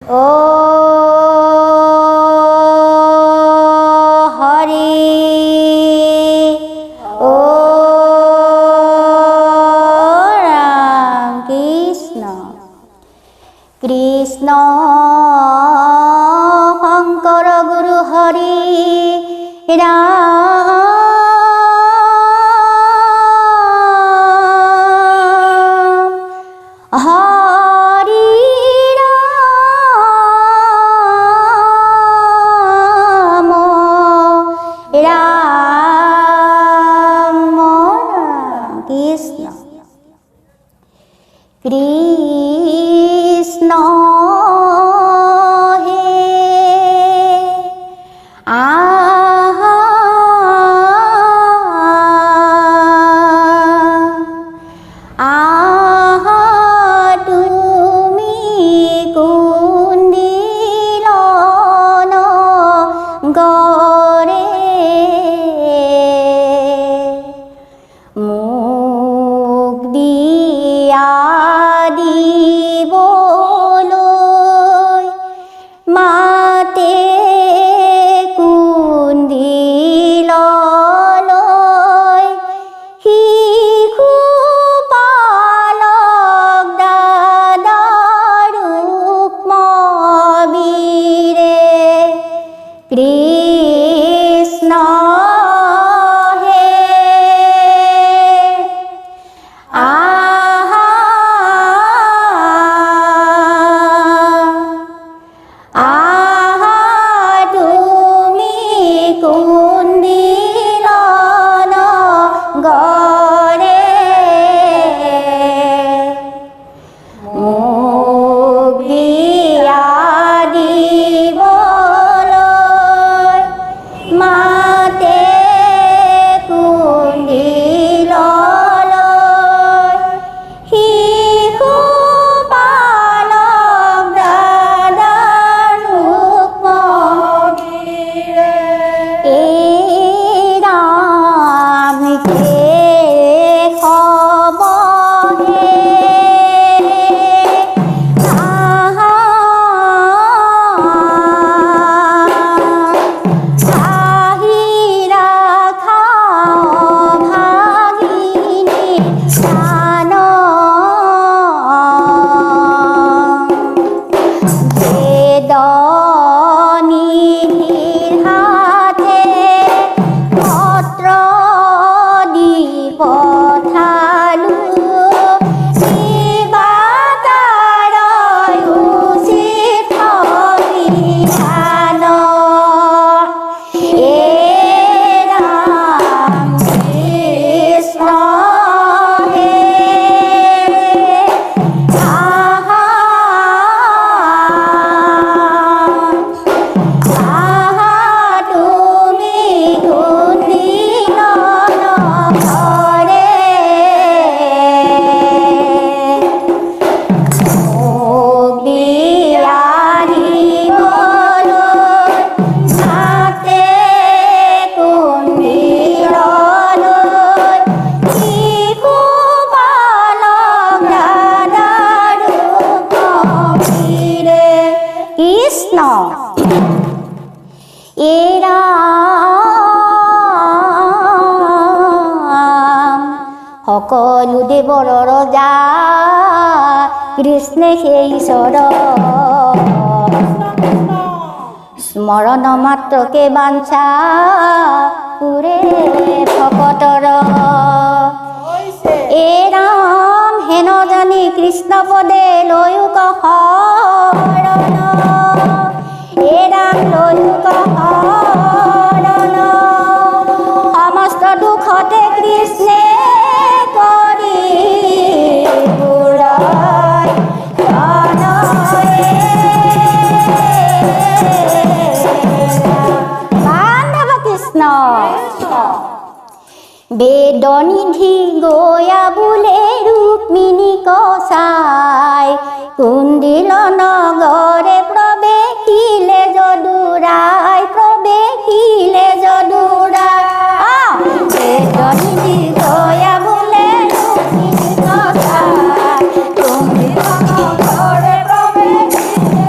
ओ हरि ओ राम कृष्ण कृष्ण शंकर गुरु हरि राम कृष्ण সকলো দেৱৰ ৰজা কৃষ্ণ হে ঈশ্বৰ স্মৰণ মাত্ৰকে বাঞ্ছা পুৰে ভকতৰ এ ৰাম হেন জানি কৃষ্ণ পদে লৈও শৰণ এ ৰাম লৈও শৰণ সমস্ত দুখতে কৃষ্ণে বেদনিধি গয়া বোলে ৰুক্মিণী কচাই কুণ্ডিল নগৰে প্ৰৱেশিলে যদুৰাই বেদনিধি গয়া বোলে ৰুক্মিণী কচাই কুণ্ডিল নগৰে প্ৰৱেশিলে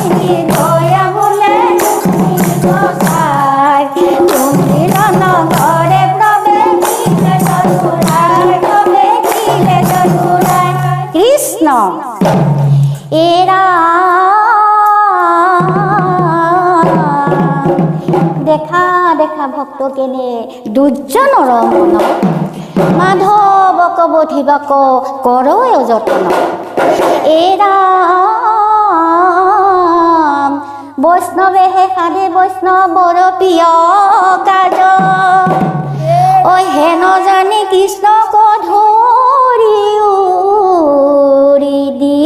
প্ৰৱেশী দয়া বোলে ৰুক্মিণী গোসাঁই কুণ্ডিল নগৰে প্ৰৱেশিলে চতুৰাই প্ৰৱেশিলে চতুৰাই কৃষ্ণ এৰা দেখা দেখা ভক্ত কেনে দুৰ্জনৰ মন মাধৱক বধিবাক কৰয় যতন এৰা বৈষ্ণৱেহে সাধে বৈষ্ণৱৰ প্ৰিয় কাজ ঐ হে নজানে কৃষ্ণক ধৰি উৰি দি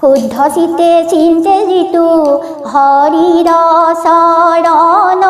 শুদ্ধ চিতে চিন্তে যিটো হৰিৰ চৰণ